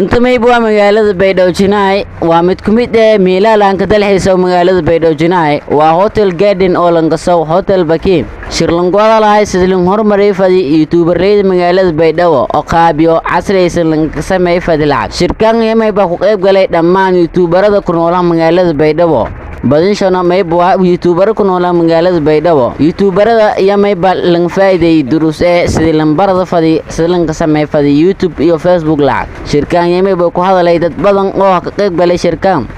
inta mayba waa magaalada Baydhabo Jinaay waa mid ku mid ah meelaha aan ka dalxiiso magaalada Baydhabo Jinaay waa Hotel Garden oo laga soo Hotel Bakin shirlangooda lahay sidii hormaray fadi youtuberada magaalada Baydhabo oo qaabiyo casriyaysan laga sameeyay fadi lacag shirkan mayba ku qayb galay dhammaan youtuberada ku nool magaalada Baydhabo badinshana mayba waa youtuber ku nool magaalada Baydhabo youtuberada iyo mayba lang faa'iiday duruus sidii lambarada fadi sidii laga sameeyay fadi YouTube iyo Facebook lacag shirkan mayba ku hadalay dad badan oo ka qayb galay shirkan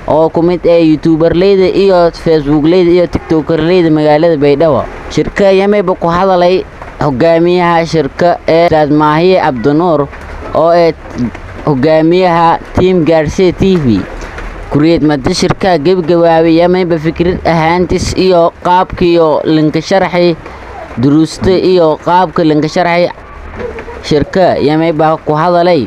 oo ku mid ah youtuberleyda iyo facebookleyda iyo tiktokerleyda magaalada Baydhabo shirka mayba ku hadalay hogaamiyaha shirka Ustaad Maahiye Abdinuur oo hogaamiyaha Team Gaarsiye TV kuriyad mada shirka gabagabaabay mayba fikrad ahaantis iyo qaabkiyo linka sharxay duruusta iyo qaabka linka sharxay shirka mayba ku hadalay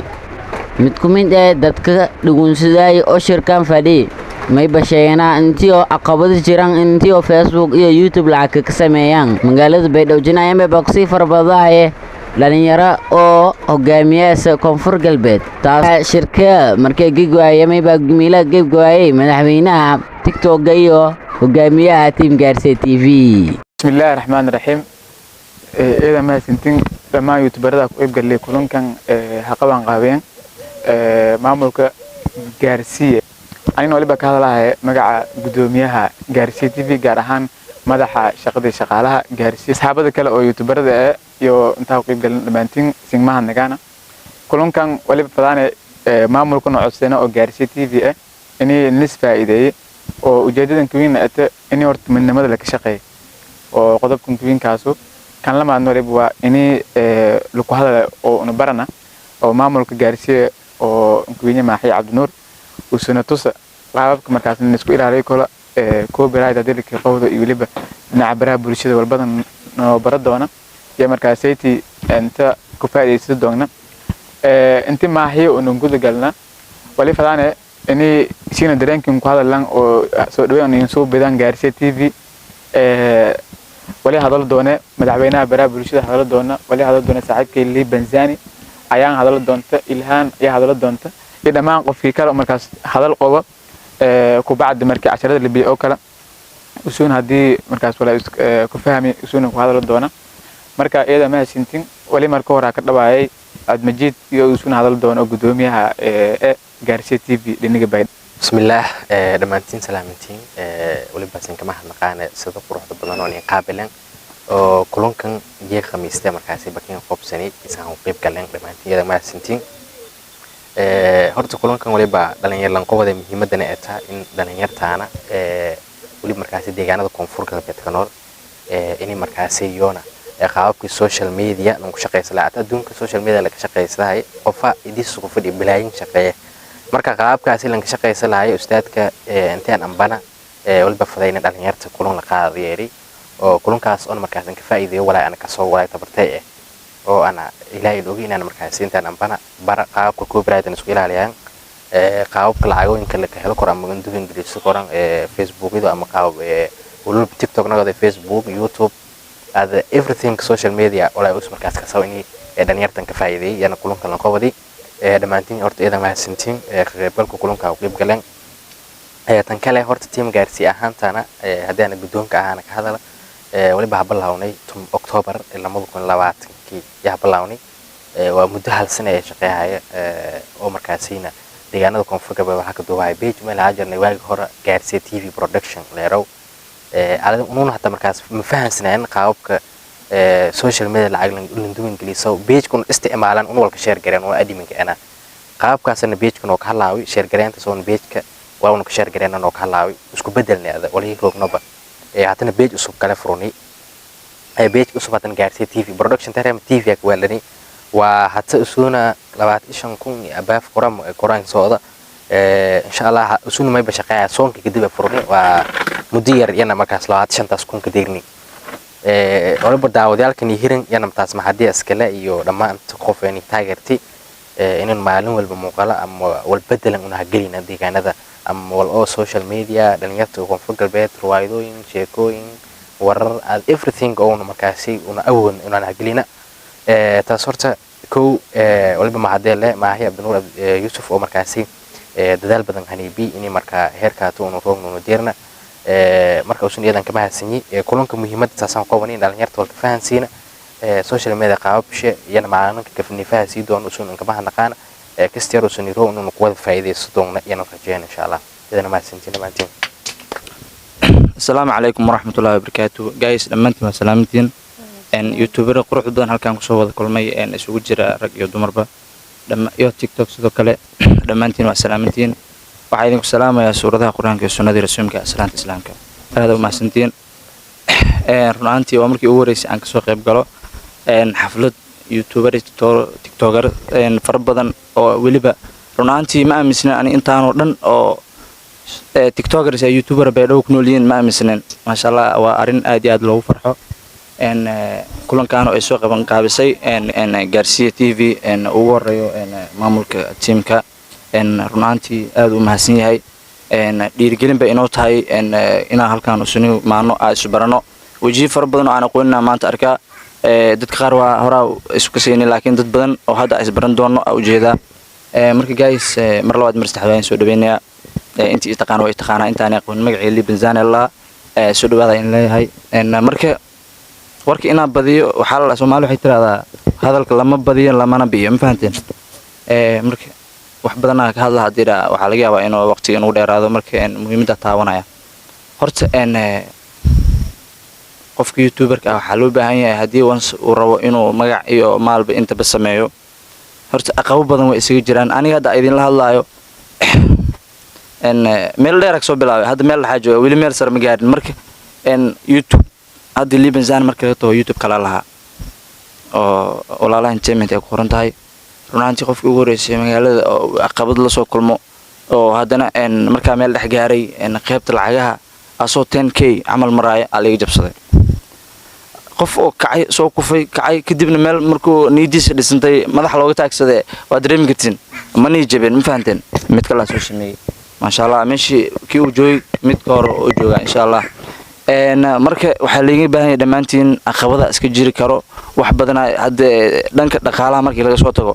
mid ku mid ah dadka dhugunsaday oo shirkan fadhi mayba sheegana intii oo caqabado jiraan intii oo Facebook iyo YouTube lacag ka sameeyaan magaalada Baydhabo Jinaay mayba ku sii farbadaaye dhalinyaro oo hogaamiyaha Koonfur Galbeed taas shirka markay gigwaayay mayba gmiila gigwaayay madaxweynaha TikTok iyo hogaamiyaha Team Gaarsiye TV bismillaahir rahmaanir rahiim ma sintin dhammaan youtuberada ku qayb galay kulankan haqaban qaabeen maamulka Gaarsiye ayna waliba ka hadlahay magaca gudoomiyaha Gaarsiye TV gaar ahaan madaxa shaqada shaqaalaha Gaarsiye asxaabada kale oo youtuberada iyo inta qayb galan dhamaantiin sigmaha nagana kulankan waliba fadane maamulka codseena oo Gaarsiye TV inay nis faa'iideeyay oo ujeedadan weyn ah inay horta midnimada la ka shaqeeyo oo qodobkan weyn kaaso kan lama waliba waa inay lagu hadal oo una barana oo maamulka Gaarsiye oo weyn Maahiye Abdinuur oo sanatusa qaabka markaas isku ilaaliyo kala copyright dadka qowda iyo waliba dhinaca baraha bulshada walbadan oo baradoona يا مركزيتي أنت كفاية يصدقنا أنت ما هي ونقول قالنا ولي فلانة إني شينا درينكم كهذا اللان أو سودوي أن ينسوب بدان Gaarsiye TV ولي هذا الدونة مدعوينا برا برشيد هذا الدونة ولي هذا الدونة ساعد كي بنزاني أيان هذا الدونة إلهان يا هذا الدونة إذا ما نقف في كلا مركز هذا القوة كوبعد مركز عشرة اللي بيأكله وسون هذه مركز ولا كفهمي وسون هذا الدونة marka eeda ma sintin wali marka hore ka dhawaayay ad majid iyo isuun hadal doono gudoomiyaha Gaarsiye TV dhiniga Baydhabo bismillaah dhamaantiin salaamantiin wali baasan kama hadlaqaan sida quruxda badan oo qaabilan oo kulankan jee khamiista markaasi bakin qobsani isaan u qayb galeen dhamaantiin eeda ma sintin horta kulankan wali ba dhalinyar lan qowada muhiimadana ay tahay in dhalinyartaana wali markaasi deegaanada Koonfur Galbeed ka nool inay markaasi yoona qaabka social media lagu shaqeysanayo adduunka social media laga shaqeysanayo qofa idis ku fadhi bilaayin shaqeeye marka qaabkaasi laga shaqeysanayo ustaadka intaan ambana walba fadayna dhalinyarta kulan la qaadiyay oo kulankaas oo markaas ka faa'iideeyo walaa ana ka soo walaa tabartay oo ana ilaahay ogeynaa markaas intaan ambana bara qaabka copyright isku ilaaliyaan qaabka lacagooyinka la ka helo kor ama duwan Ingiriis koran Facebook ama qaab waliba TikTok nagada Facebook YouTube everything social media wala uu markaas ka soo inay dhalinyartan ka faa'iideeyay yana kulanka la qabadi dhamaantiin horta eedan ma sintiin qaybgalka kulanka u qayb galeen tan kale horta Team Gaarsiye ahaantana hadana gudoonka ahaana ka hadala waliba hablawnay October 2020 ya hablawnay waa muddo hal sano ay shaqeeyay oo markaasina deegaanada Koonfur Galbeed waxa ka duubay page meel ajarnay waagi hore Gaarsiye TV production leerow على أنو حتى مركز مفهوم سنين قابك social media العقل لندوين جلسوا بيج كون استعمالا أنو والك شير جرين وأدي منك أنا قابك أصلا بيج كون وكهلاوي شير جرين تسون بيج ك وأنو كشير جرين أنو كهلاوي وسكو بدلني هذا ولا يكون نبأ حتى بيج أسوق كاليفورني بيج أسوق حتى Gaarsiye TV production ترى TV أكوالني وحتى أسونا لبعض إيشان كون أباف قران صودا إن شاء الله أسونا ما يبشقى صون كده بفرني ومدير ينا مركز لوات شنطة سكون كديرني ولا بدأ وديالكني هيرن ينا متاز محدي أسكلا يو لما أنت خوفني تاجرتي إنه المعلومة والبمقالة أم والبدل إنه هجرينا دي كان هذا أم والأو social media دنيته Koonfur Galbeed روايدوين شيكوين ور everything أو مركزي ونأول إنه هجرينا تصورت كو ولبا ما هديله ما هي عبد النور يوسف عمر كاسي dadaal badan haniibi inay marka heerkaato oo roogno diirna marka uu sunniyada ka mahadsanyi kulanka muhiimada taasaan qobanay dhalinyarta walka fahansiina social media qaabshe yana macaaninka ka fanifaasi doon uu sunn ka mahadnaqaan kastiyaro sunniro inuu ku wada faa'iideysto doona yana rajeen insha Allah idana mahadsantiin maantiin السلام عليكم ورحمة الله وبركاته guys دمانتي ما سلامتين يوتيوبر قروح دون halkan ku soo wada kulmay isugu jira rag iyo dumarba iyo TikTok sidoo kale dhammaantiin waa salaamantiin waxaan idinku salaamayaa suuradaha quraanka iyo sunnada rasuulka salaanta islaamka aad u mahadsantiin runaantii waa markii ugu horeysay aan ka soo qayb galo xaflad youtuber tiktoker fara badan oo waliba runaantii ma aaminsana ani intaan oo dhan oo tiktokers iyo youtuber bay dhow ku noolyihiin ma aaminsana masha Allah waa arin aad iyo aad loogu farxo kulankaan oo ay soo qaban qaabisay Garcia TV ugu horeeyo maamulka teamka runaantii aad u mahadsan yahay dhiirigelin bay inoo tahay inaan halkaan usuni maano aan isu barano wajihi fara badan oo aan aqoonina maanta arkaa dadka qaar waa horaa isku kasayni laakiin dad badan oo hadda is baran doono u jeedaa marka guys mar labaad mar saddexaad waan soo dhaweynaya intii taqaan way taqaana intaan aqoon magaceeli Benzan Allah soo dhawaada in leeyahay marka warka ina badiyo waxa la Soomaali waxay tiraahdaa hadalka lama badiyo lamana biyo ma fahanteen marka wax badan ka hadla hadira waxa laga yaabaa inuu waqti inuu dheeraado marka muhiimada taawanaya horta qofka youtuberka waxa loo baahan yahay hadii once uu rabo inuu magac iyo maalba inta ba sameeyo horta aqoon badan way isaga jiraan aniga hadda idin la hadlaayo meel dheer soo bilaabay hadda meel la xaajo wali meel sar ma gaarin marka YouTube hadii Libanzan marka to YouTube kala laha oo walaalaha entertainment ay ku qoran tahay runaantii qofkii ugu horeysay magaalada aqabad la soo kulmo oo haddana marka meel dhex gaaray qaybta lacagaha asoo 10k amal maraaya aliga jabsaday qof oo kacay soo kufay kacay kadibna meel markuu niidiisa dhisantay madax looga taagsaday waa dareemi kartiin mani jabeen ma fahanteen mid kala soo sameeyay ma sha Allah meeshii kii uu joogay mid ka hor oo jooga insha Allah marka waxa laga baahan yahay dhamaantiin aqabada iska jiri karo wax badan hadda dhanka dhaqaalaha markii laga soo tago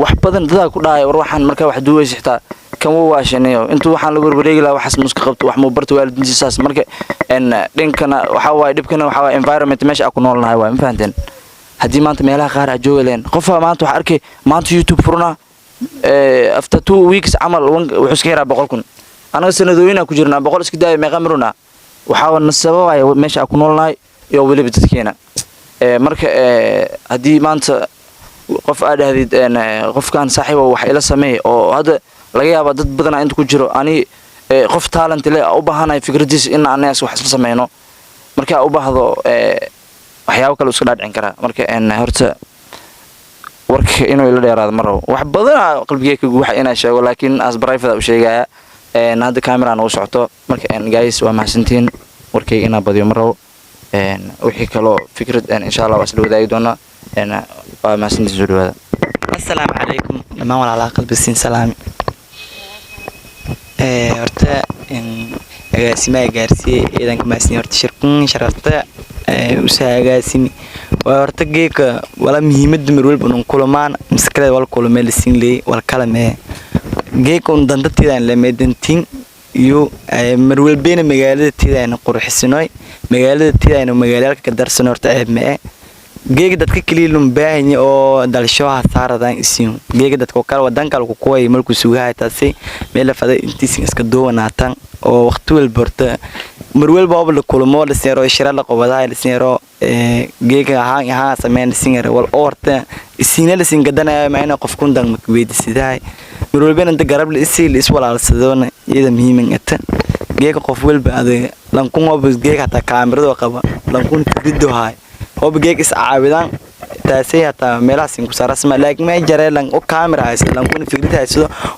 wax badan dad ku dhaay war waxaan marka wax duwaysi xitaa kan uu waashanayo intuu waxaan la warwareegi lahaa waxas muska qabto wax mu barto waalidintiisaas marka dhinkana waxa waay dhibkana waxa waay environment meesha ku noolnahay waa ma fahanteen hadii maanta meelaha qaar ah joogaleen qof maanta waxa arkay maanta YouTube furna after 2 weeks amal wuxuu iska yaraa 100,000 anaga sanadooyina ku jirnaa 100 iska daay meeqa maruna waxa wana sababay meesha ku noolnahay iyo waliba dadkeena marka hadii maanta qof aad ahdid qofkan saaxiib wax ila sameey oo hada laga yaabo dad badan inta ku jiro ani qof talent leh u baahanay fikradiisa in aan wax isla sameeyno marka u baahdo waxyaabo kale iska dhaadhicin kara marka horta warka inuu ila dheeraado maro wax badan qalbigeyga waxa inaan sheego laakiin as private u sheegaya hada camera aan u socoto marka guys waa mahadsantiin warkayga inaan badiyo maro wixii kale fikrad insha Allah wasla wadaagi doona waa mahadsantiin soo dhawaada السلام عليكم لما ولا على قلب السين سلام horta agaasima gaarsiye idan ka maasni horta shirkan sharafta usaagasimi waa horta geeka wala muhiimada marwalba inuu kulamaan miskada wala kulameel siin leey wala kala mee geeka un dandatida la meedantin iyo marwalbeena magaalada tiidayna qurxisnay magaalada tiidayna magaalada ka darsan horta mee geega dadka kaliilum baahan oo dalshaha saaradan isiin geega dadka kala wadan kala ku kooyay markuu suugahay taasi meel faday intiis iska doonaatan oo waqti walba horta marwal baab la kulmo la seero shira la qabadahay la seero geega ahaan sameyn singer wal orta isiina la singadana ma ina qof kun dan makweedisiday marwal been inta garab la isiil is walaalsadoona iyada muhiim ah geega qof walba aday lan kun oo geega ta kaamirada qaba lan kun fidido hay oo geeg is caawidan taasay hata meelahaas ku saarasma laakiin ma jaree lan oo camera haysto lan kun fikradahaas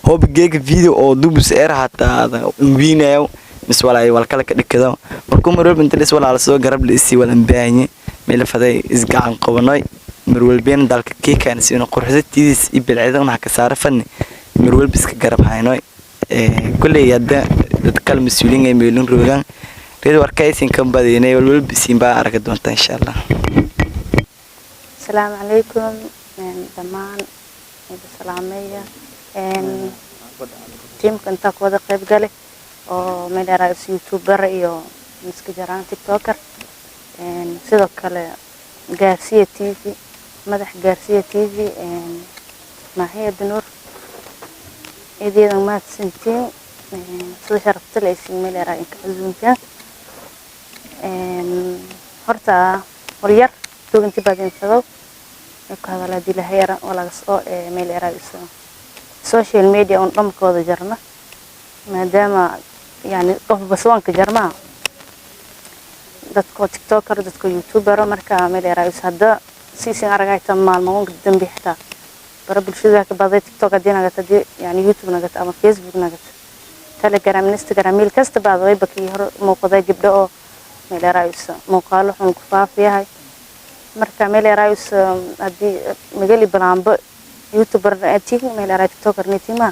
oo geeg video oo dubus eer hata wiinayo mis walaay wal kala ka dhigado markuu marwal inta is walaal soo garab la isi wala baahanye meel faday is gacan qabanay marwal been dalka keekan si inuu qurxisatiis ibilciidan ma ka saarafan marwal biska garab hayno kulli yada dad kala mas'uuliin ay meelun roogan reed warkaysin kan badinay walwal bisin baa arag doonta insha Allah السلام عليكم دمان سلامية تيم كنت كودا قيب قالي oo meel raas youtuber iyo miska jaraan tiktoker sidoo kale gaarsiye tv madax gaarsiye tv maahiya binur idiin ma sintiin soo sharafta leeysin meel raas in ka azunta horta waryar doonti baadin sabab ka hadala dilahayra wala soo meel raas social media on dhamkooda jarna maadaama يعني qof baswanka jarmaa dadka tiktoker dadka youtuber marka meel raayis hada siisin aragayta maalmo dambi xita bara bulshada ka baday tiktok adina gata yani youtube nagata ama facebook nagata telegram instagram meel kasta baad way bakii hor muuqda gabdho oo meel raayis muuqaalo xun ku faafiyahay marka meel raayis hadii magali banaanba youtuber atig meel raayis tiktoker nitima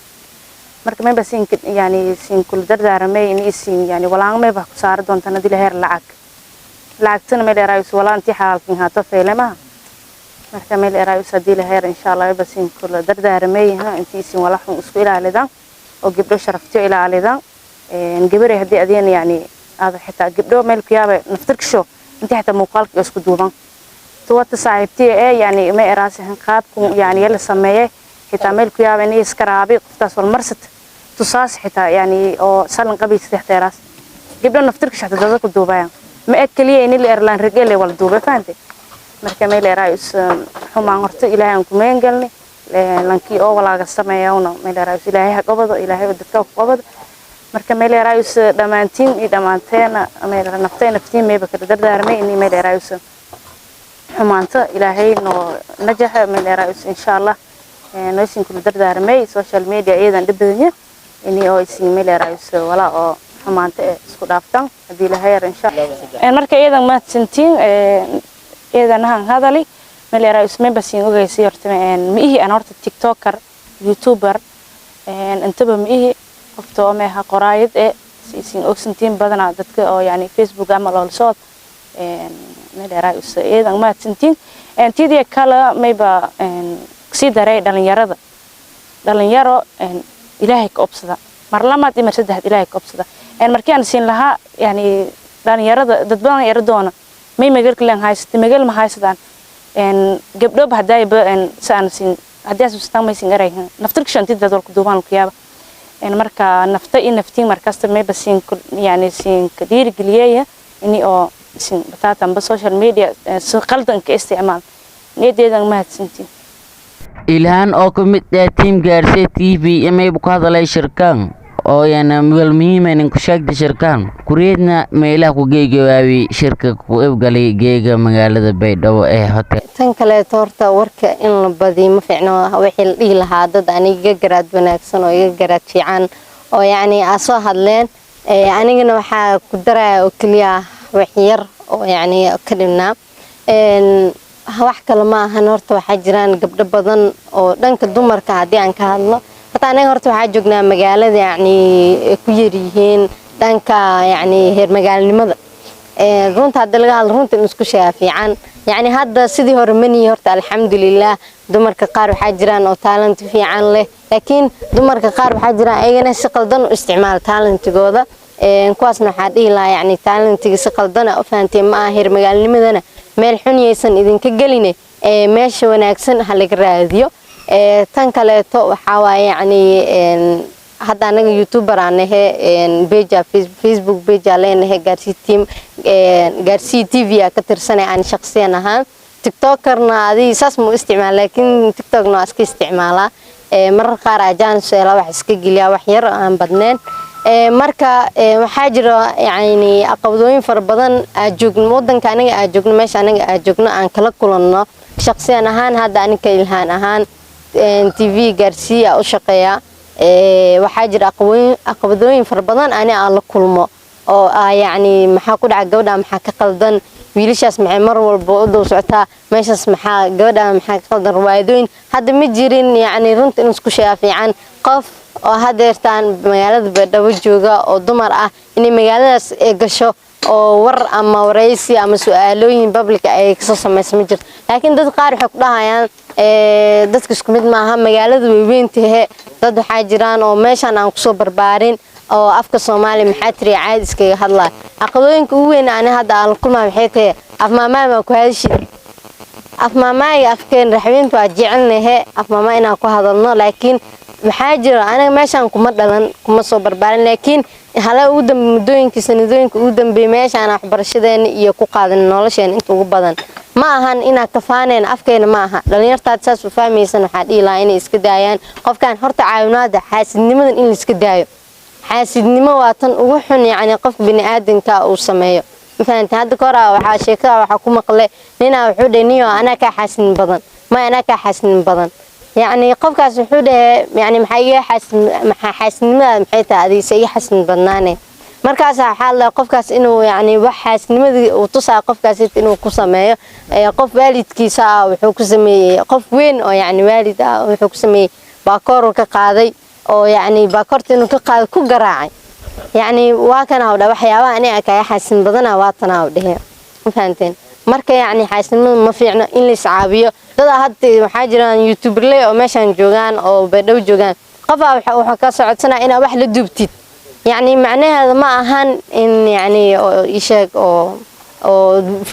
marka ma basin yani sin kul dardaarmay in isin yani walaan ma baa ku saar doontaan dil heer lacagtana meel raayis walaan tii xaalkin hata feelama marka meel raayis dil heer insha Allah basin kul dardaarmay intii isin wala xun isku ilaalidan oo gabdho sharaftiyo ilaalidan gabaray hadii adeen yani aad xitaa gabdho meel ku yaabay naftirksho intii xitaa muuqaalka isku duuban tuwata saaxiibtii yani ma eraasihan qaabku yani la sameeyay xitaa meel ku yaabay inay iska raabi qoftaas wal marsat tusaas xitaa yani oo salan qabi sadeexdeeraas gabdho naftirka shaqada dadka ku duubayaan ma akaliye in la erlaan ragale wal duubay faantay marka meel raayis xumaan horta ilaahay ku meengalni lankii oo walaaga sameeyawna meel raayis ilaahay qabado ilaahay dadka ku qabado marka meel raayis dhamaantiin iyo dhamaanteena meel naftiin meeba ka dardaarmay in meel raayis xumaanta ilaahay no najaha meel raayis insha Allah نوسين كل دردارمي social media أيضا دبدني إني أو اسمي ميل رئيس ولا أو حمانت سكول أفتن هذه لهير إن شاء الله مركز أيضا ما تنتين أيضا هذا لي ميل رئيس ما بس ينقول يصير تمام ميه أنا أرت تيك توكر يوتيوبر انتبه ميه قفتوا معها قرايد سين أوكسنتين بدنا دتك أو يعني فيسبوك عمل الصوت ميل رئيس أيضا ما تنتين تيجي كلا ما يبقى si daray dhalinyaro ilaahay ka obsada mar lamaad iyo saddex ilaahay ka obsada markii aan siin lahaa yani dhalinyarada dad badan yar doona may magal kale haysto magal ma haystaan gabdho bahadayba saan siin hadii aad istaan may siin garay naftirka shantii dad ku duubaan ku yaaba marka nafta in naftiin markasta may basin yani siin ka dhiirigeliyay inii oo siin batatan social media si qaldan ka isticmaal niyadeedan ma hadsantiin ilhaan oo ka mid ah team gaarsiye tv imay ku hadalay shirkaan oo yana meel muhiim ah in ku sheegay shirkaan kureedna meelaha ku geegawaawi shirka ku ibgalay geega magaalada Baydhabo ee hotel tan kale toorta warka in la badiyo ma fiicno wixii la dhigi lahaa dad aniga garaad wanaagsan oo iga garaad fiican oo yani soo hadleen anigana waxa ku daraa oo kaliya wax yar oo yani ka dhimna wax kale ma ahan horta waxa jiraan gabdho badan oo dhanka dumarka hadii aan ka hadlo hata anaga horta waxa joognaa magaalada yani ku yarihiin dhanka yani heer magaalnimada runta hadda laga hadlo runta isku sheega fiican yani hadda sidii hore mani horta alxamdulillah dumarka qaar waxa jiraan oo talent fiican leh laakiin dumarka qaar waxa jiraan ayagana si qaldan u isticmaal talentigooda kuwaasna waxa dhihi lahaa yani talentiga si qaldan u fahantii ma aha heer magaalnimadana meel xun yeysan idinka galine meesha wanaagsan hal laga raadiyo tan kale to waxa waay yani hadda anaga youtuber aan page facebook page leenahay gaarsiye tv ka tirsanay aan shakhsiyan ahaan tiktokerna adii saas mu isticmaal laakiin tiktokna iska isticmaala marar qaar ajaan su'aalo wax iska geliya wax yar aan badneen marka waxa jira yani aqoonooyin far badan joogno wadanka anaga joogno meesha anaga joogno aan kala kulanno shakhsiyan ahaan hadda aniga ilhaan ahaan tv gaarsiye u shaqeeya waxa jira aqoonooyin far badan aan la kulmo oo yani maxaa ku dhaca gabadha maxaa ka qaldan wiilashaas maxay mar walba u dhow socotaa meeshaas maxaa gabadha maxaa ka qaldan riwaayadooyin hadda ma jirin yani runta in isku sheega fiican qof oo hadeertaan magaalada Baydhabo jooga oo dumar ah inay magaaladaas gasho oo war ama waraysi ama su'aalooyin public ay kasoo sameysay ma jirto laakiin dad qaar waxay ku dhahayaan dadka isku mid maaha magaalada weyntahay dad waxaa jiraan oo meeshan aan kusoo barbaarin oo afka Soomaali maxaa tiri caadi iskaga hadlaa aqoonka ugu weyn aan hadda aan kulmaa waxay tahay afmaamaay ma ku hadshi afmaamaay afkeen raxweyntu waa jecelnahay afmaamaay inaan ku hadalno laakiin maxaa jira aniga meeshan kuma dhalan kuma soo barbaarin laakiin hala ugu dambeeyay sanadooyinka ugu dambeeyay meeshan waxbarashadeena iyo ku qaadan nolosheen inta ugu badan ma ahan ina ka faaneen afkeena ma aha dhalinyarta saas u fahmaysan waxa dhiilaa inay iska daayaan qofkan horta caawinaada xaasidnimadan in la iska daayo xaasidnimo waa tan ugu xun yani qof bini aadanka uu sameeyo faanta hadda kora waxa sheekada waxa ku maqlay nina wuxuu dhaniyo ana ka xaasin badan ma ana ka xaasin badan يعني قف كاس وحده يعني محيي حسن ما محيته هذه سي حسن بنانه مركز حال قف كاس إنه يعني وحسن ما وتصع قف كاس إنه كسمه قف والد كيسا وحكسمي قف وين أو يعني والد وحكسمي باكور كقاضي أو يعني باكرت إنه كقاضي كجراعي يعني واكنا ولا وحياة أنا كي حسن بدنا واطنا وده فهمتين marka yani xaasinimada ma fiicno in la iscaabiyo dad hadda waxa jiraan youtuberley oo meeshan joogan oo badhow joogan qofa waxa ka socodsanaa in wax la dubtid yani macnaheedu ma ahan in yani isheeg oo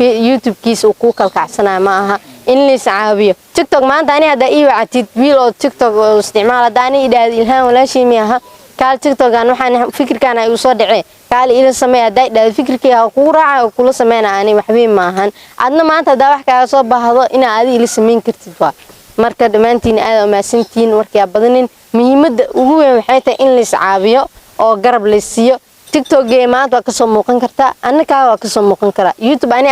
youtube kiisa ku kalkacsanaa ma aha in la iscaabiyo tiktok maanta ani hada ii wactid wiil oo tiktok isticmaala daani idaad ilhaan wala shiimiyaha kaal tiktok aan waxaan fikirkan ay soo dhacay kaal ila sameeya daad fikirkiisa ku raaca kula sameeyna ani waxba ma ahan adna maanta da wax kaaga soo baahdo in aad ila sameyn kartid waa marka dhamaantiin aad ma santiin warkiya badanin muhiimada ugu weyn waxay tahay in la iscaabiyo oo garab la siiyo tiktok maanta waa ka soo muuqan kartaa annaka waa ka soo muuqan karaa youtube ani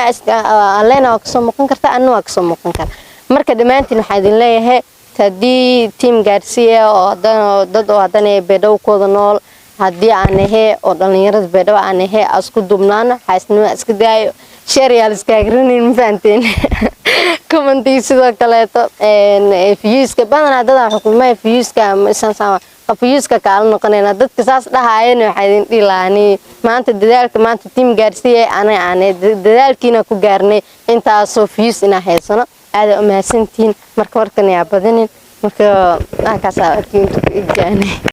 alleena waa ka soo muuqan kartaa anna waa ka soo muuqan karaa marka dhamaantiin waxa idin leeyahay tadii team gaarsiya oo dad oo hadana beedow kooda nool hadii aan ahay oo dhalinyarada beedow aan ahay asku dubnaan xaasnimo iska daayo share yaal iska agrinin faanteen commenti sidoo kale to views ka badan dad xukuumay views ka misan sama views ka kala noqonayna dadka saas dhahaayeen waxa idin dhilaani maanta dadaalka maanta team gaarsiya aan dadaalkiina ku gaarnay intaas oo views ina haysano aad u mahadsantiin marka warkan yaa badanin marka ka saarkiin